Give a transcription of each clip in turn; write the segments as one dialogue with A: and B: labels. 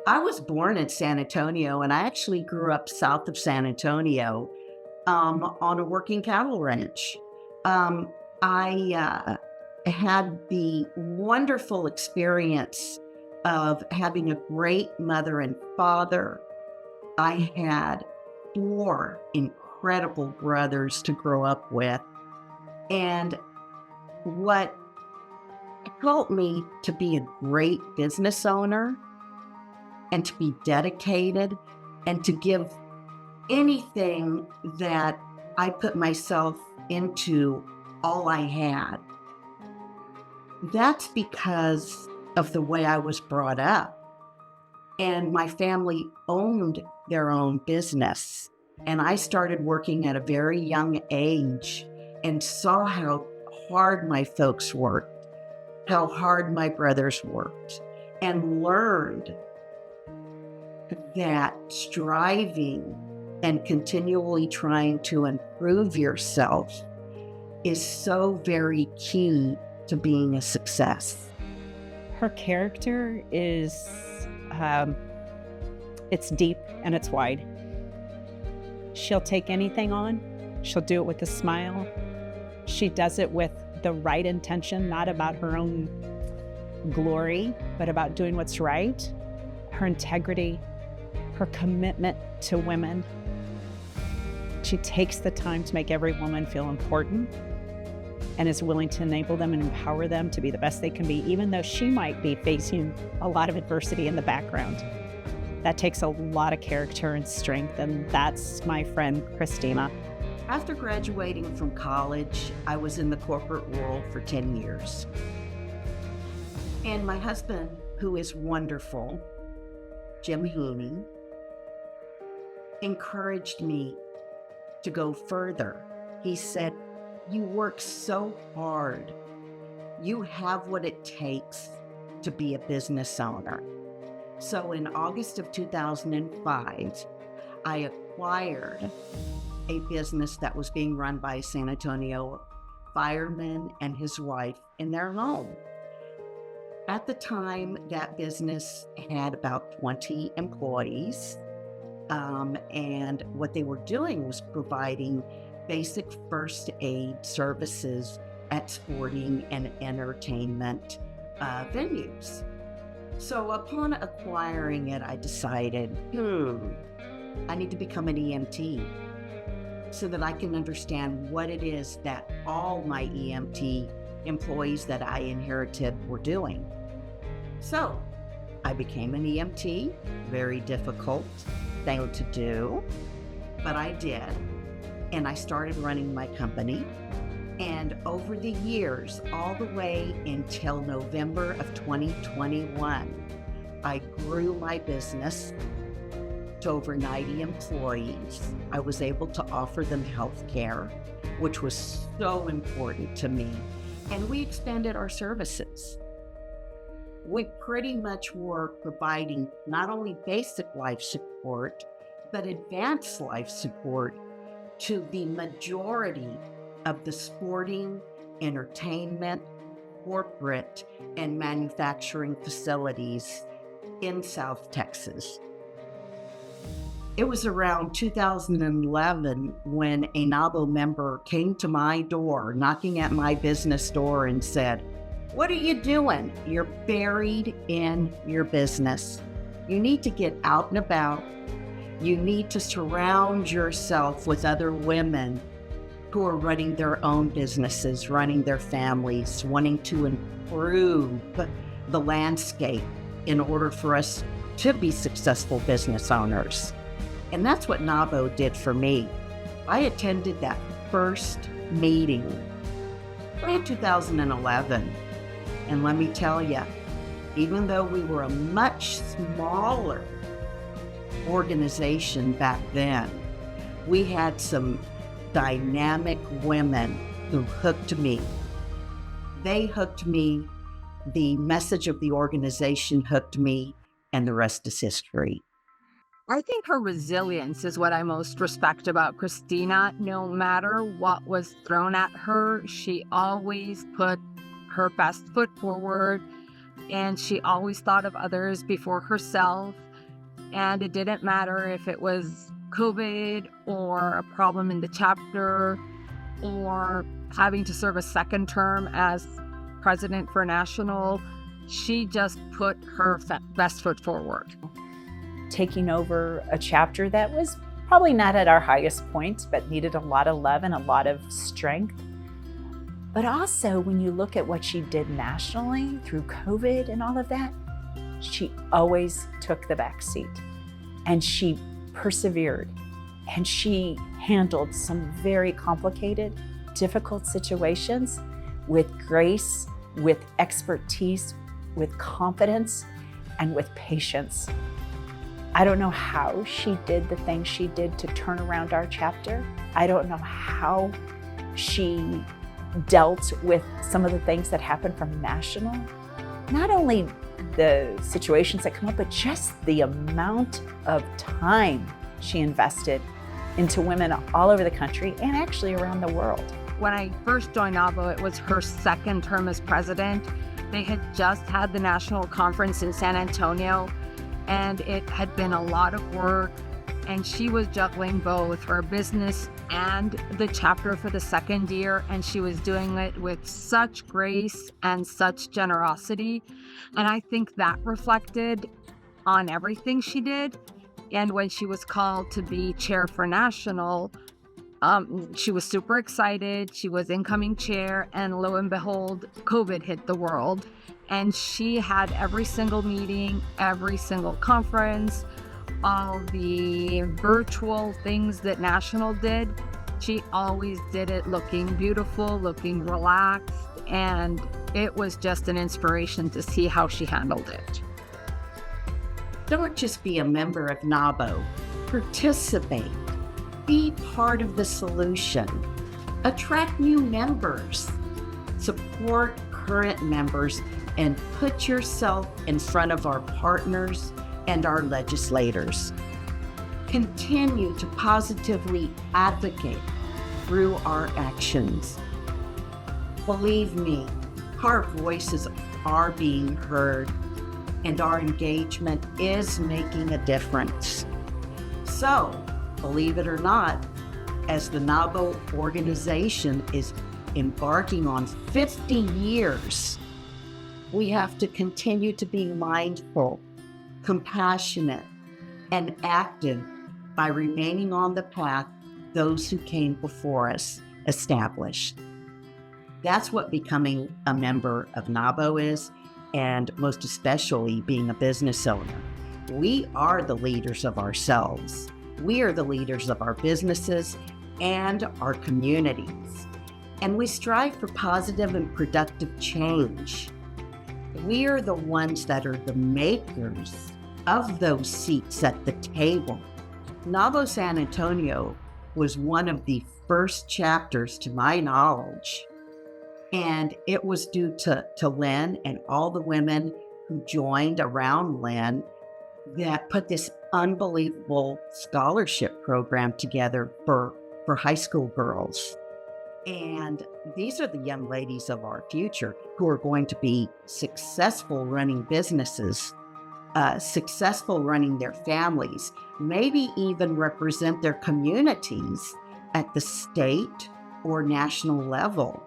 A: I was born in San Antonio, and I actually grew up south of San Antonio on a working cattle ranch. I had the wonderful experience of having a great mother and father. I had four incredible brothers to grow up with. And what helped me to be a great business owner and to be dedicated and to give anything that I put myself into all I had. That's because of the way I was brought up. And my family owned their own business. And I started working at a very young age and saw how hard my folks worked, how hard my brothers worked, and learned that striving and continually trying to improve yourself is so very key to being a success.
B: Her character is, it's deep and it's wide. She'll take anything on. She'll do it with a smile. She does it with the right intention, not about her own glory, but about doing what's right. Her integrity, her commitment to women. She takes the time to make every woman feel important and is willing to enable them and empower them to be the best they can be, even though she might be facing a lot of adversity in the background. That takes a lot of character and strength, and that's my friend, Cristina.
A: After graduating from college, I was in the corporate world for 10 years. And my husband, who is wonderful, Jim Heaney, encouraged me to go further. He said, "You work so hard. You have what it takes to be a business owner." So in August of 2005, I acquired a business that was being run by a San Antonio fireman and his wife in their home. At the time, that business had about 20 employees. And what they were doing was providing basic first aid services at sporting and entertainment venues. So upon acquiring it, I decided, I need to become an EMT so that I can understand what it is that all my EMT employees that I inherited were doing. So I became an EMT, very difficult thing to do, but I did. And I started running my company. And over the years, all the way until November of 2021, I grew my business to over 90 employees. I was able to offer them health care, which was so important to me. And we expanded our services. We pretty much were providing not only basic life support, but advanced life support to the majority of the sporting, entertainment, corporate, and manufacturing facilities in South Texas. It was around 2011 when a NABO member came to my door, knocking at my business door and said, "What are you doing? You're buried in your business. You need to get out and about. You need to surround yourself with other women who are running their own businesses, running their families, wanting to improve the landscape in order for us to be successful business owners." And that's what NABO did for me. I attended that first meeting in 2011. And let me tell you, even though we were a much smaller organization back then, we had some dynamic women who hooked me. They hooked me, the message of the organization hooked me, and the rest is history.
C: I think her resilience is what I most respect about Cristina. No matter what was thrown at her, she always put her best foot forward, and she always thought of others before herself. And it didn't matter if it was COVID or a problem in the chapter or having to serve a second term as president for national. She just put her best foot forward.
B: Taking over a chapter that was probably not at our highest point, but needed a lot of love and a lot of strength. But also, when you look at what she did nationally through COVID and all of that, she always took the back seat and she persevered and she handled some very complicated, difficult situations with grace, with expertise, with confidence, and with patience. I don't know how she did the things she did to turn around our chapter. I don't know how she dealt with some of the things that happened from national. Not only the situations that come up, but just the amount of time she invested into women all over the country and actually around the world.
C: When I first joined NAWBO, it was her second term as president. They had just had the national conference in San Antonio, and it had been a lot of work, and she was juggling both her business and the chapter for the second year, and she was doing it with such grace and such generosity. And I think that reflected on everything she did. And when she was called to be chair for national, she was super excited. She was incoming chair, and lo and behold, COVID hit the world. And she had every single meeting, every single conference, all the virtual things that national did. She always did it looking beautiful, looking relaxed, and it was just an inspiration to see how she handled it.
A: Don't just be a member of NAWBO. Participate. Be part of the solution. Attract new members. Support current members and put yourself in front of our partners and our legislators. Continue to positively advocate through our actions. Believe me, our voices are being heard and our engagement is making a difference. So, believe it or not, as the NAWBO organization is embarking on 50 years, we have to continue to be mindful, compassionate, and active by remaining on the path those who came before us established. That's what becoming a member of NAWBO is, and most especially being a business owner. We are the leaders of ourselves. We are the leaders of our businesses and our communities. And we strive for positive and productive change. We are the ones that are the makers of those seats at the table. NAWBO San Antonio was one of the first chapters, to my knowledge, and it was due to Lynn and all the women who joined around Lynn that put this unbelievable scholarship program together for high school girls. And these are the young ladies of our future who are going to be successful running businesses, successful running their families, maybe even represent their communities at the state or national level.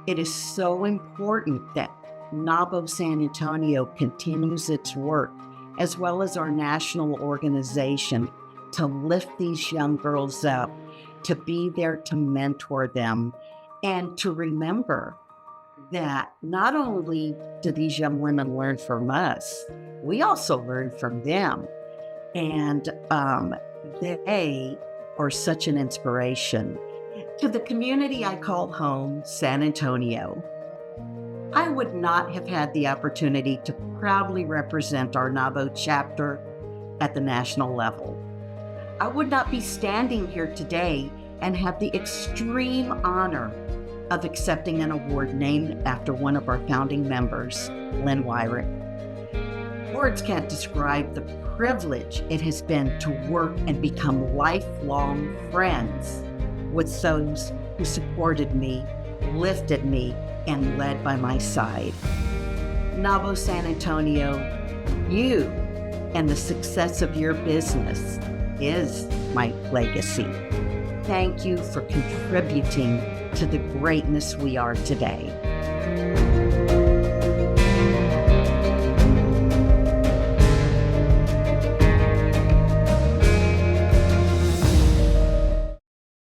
A: It is so important that NAWBO San Antonio continues its work, as well as our national organization, to lift these young girls up, to be there to mentor them, and to remember that not only do these young women learn from us, we also learn from them. And they are such an inspiration. To the community I call home, San Antonio, I would not have had the opportunity to proudly represent our NAWBO chapter at the national level. I would not be standing here today and have the extreme honor of accepting an award named after one of our founding members, Lynn Wyrick. Words can't describe the privilege it has been to work and become lifelong friends with those who supported me, lifted me, and led by my side. NAWBO San Antonio, you and the success of your business is my legacy. Thank you for contributing to the greatness we are today.